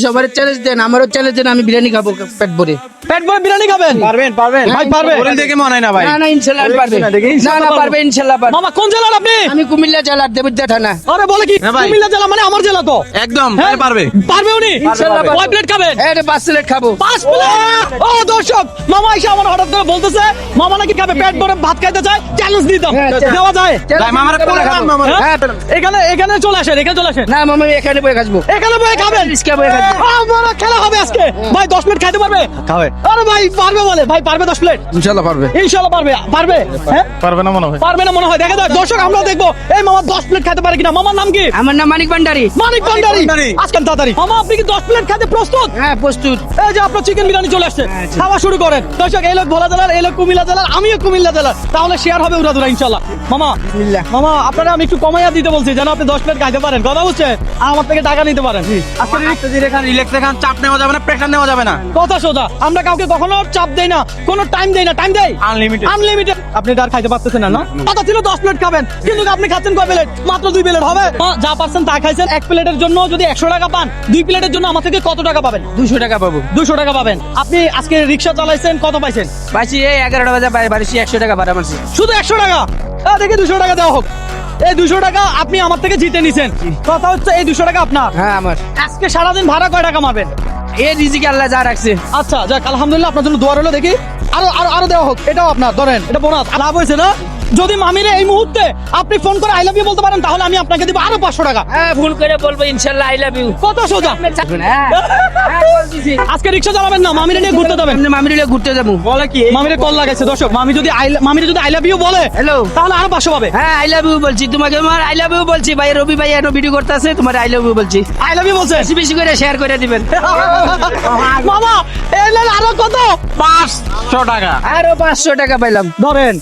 সবার চ্যালেঞ্জ দেন, আমারও চ্যালেঞ্জ দেন, আমি বিরিয়ানি খাবো পেট ভরে। পেট ভরে বিরিয়ানি খাবেন? পারবেন ভাই পারবে? দেখে মনে হয় না ভাই। না ইনশাল্লাহ পারবে। না পারবে ইনশাল্লাহ পারবে। মামা কোন জেলার আপনি? আমি কুমিল্লা জেলার দেবুদ্দা থানা। আরে বলে কি হ্যাঁ ভাই। কুমিল্লা জেলা মানে আমার জেলা তো। একদম হ্যাঁ? পারবে। পারবে উনি? ইনশাল্লাহ পারবে। কয় প্লেট খাবেন? এটা 5 প্লেট খাবো। 5 প্লেট। ও দর্শক, মামা এসে আমার হঠাৎ করে বলতেছে মামা নাকি খাবে, পেট ভরে ভাত খাইতে চায়, চ্যালেঞ্জ দিতাম। হ্যাঁ, দেওয়া যায়? ভাই মামার কোলে খান মামার। হ্যাঁ? হ্যাঁ, এখানে চলে আসেন, এখানে চলে আসেন। না মামা আমি এখানে বসে খাবো। এখানে বসে খাবেন? রিস্কা বসে খাবো। আমার খেলা হবে আজকে। ভাই 10 প্লেট খাইতে পারবে? খাবে। আরে ভাই পারবে বলে, ভাই পারবে 10 প্লেট? ইনশাল্লাহ পারবে। ইনশাআল্লাহ পারবে। পারবে? হ্যাঁ? পারবে না মনে হয়। পারবে না মনে হয়। দেখা যাক দর্শক, আমরা দেখবো এই মামা 10 প্লেট খাইতে পারে কিনা। মামার নাম কি? আমার নাম মানিক ভান্ডারী। মানিক ভান্ডারী। ভান্ডারী। আজকাল তাড়াতাড়ি মামা, আপনি কি 10 প্লেট খাইতে প্রস্তুত? হ্যাঁ প্রস্তুত। এই যে আপনার চিকেন বিরিয়ানি চলে আসছে, আচ্ছা। খাওয়া শুরু করেন। দর্শক, এই লোক ভোলা জেলার, এই লোক কুমিল্লা জেলার, আমিও কুমিল্লা জেলার, তাহলে শেয়ার হবে উড়াদুরা ইনশাআল্লাহ। মামা বিসমিল্লাহ। মামা আপনারা আমি একটু কমাইয়া দিতে বলছি যেন আপনি 10 প্লেট খাইতে পারেন, কথা বুঝছেন? আমার থেকে টাকা নিতে পারেন। আজকে রিল্যাক্স খান, চাপ নেওয়া যাবে না, প্রেশার নেওয়া যাবে না। কথা সোজা, আমরা কাউকে কখনো চাপ দেই না, কোনো টাইম দেই না। টাইম দেই আনলিমিটেড। আনলিমিটেড। আপনি তার খাইতে পারতেছেন না, না? কথা ছিল 10 প্লেট খাবেন, কিন্তু আপনি খাচ্ছেন কয় প্লেট? মাত্র 2 প্লেট হবে। যা পাচ্ছেন তা খাইছেন। 1 প্লেটের জন্য যদি 100 টাকা পান, 2 প্লেটের জন্য আমার থেকে কত টাকা পাবেন? 200 টাকা পাবো। 200 টাকা পাবেন। আপনি আজকে রিক্সা চালাইছেন, কত পাইছেন? পাইছি এই 11টা বাজে বাড়িছি 100 টাকা ভাড়া মারছি। শুধু 100 টাকা। দেখি 200 টাকা দেওয়া হোক। এই 200 টাকা আপনি আমার থেকে জিতে নিছেন। কথা হচ্ছে এই 200 টাকা আপনার। হ্যাঁ আমার। আজকে সারাদিন ভাড়া কয় টাকা মারবেন? এই রিজিকে আল্লাহ যা রাখছে। আচ্ছা যাক, আলহামদুলিল্লাহ, আপনার জন্য দোয়া রইলো। দেখি আরো দেওয়া হোক। এটাও আপনার, ধরেন, এটা বোনাস। লাভ হয়েছে না? যদি মামিরে এই মুহূর্তে আপনি ফোন করে আই লাভ ইউ বলতে পারেন, তাহলে আমি আপনাকে দিব আরো 500 টাকা। হ্যাঁ ভুল করে বলবো ইনশাল্লাহ আই লাভ ইউ। কত সোজা। হ্যাঁ বলতেছি। আজকে রিক্সা চালাবেন না, মামিরে নিয়ে ঘুরতে যাবেন। আপনি মামির লিয়ে ঘুরতে যাবো। বলে কি? মামিরে কল লাগাইছে দর্শক। মামিরে যদি আই লাভ ইউ বলে, হ্যালো। তাহলে আরো 500 পাবে। হ্যাঁ আই লাভ ইউ বলছি তোমাকে, আমার আই লাভ ইউ বলছি। ভাই রবি ভাই এনো ভিডিও করতেছে, তোমার আই লাভ ইউ বলছি। আই লাভ ইউ বলছে। বেশি বেশি করে শেয়ার করে দিবেন। মামা এই নেন আরো কত? 500 টাকা। আরো 500 টাকা পাইলাম। ধরেন।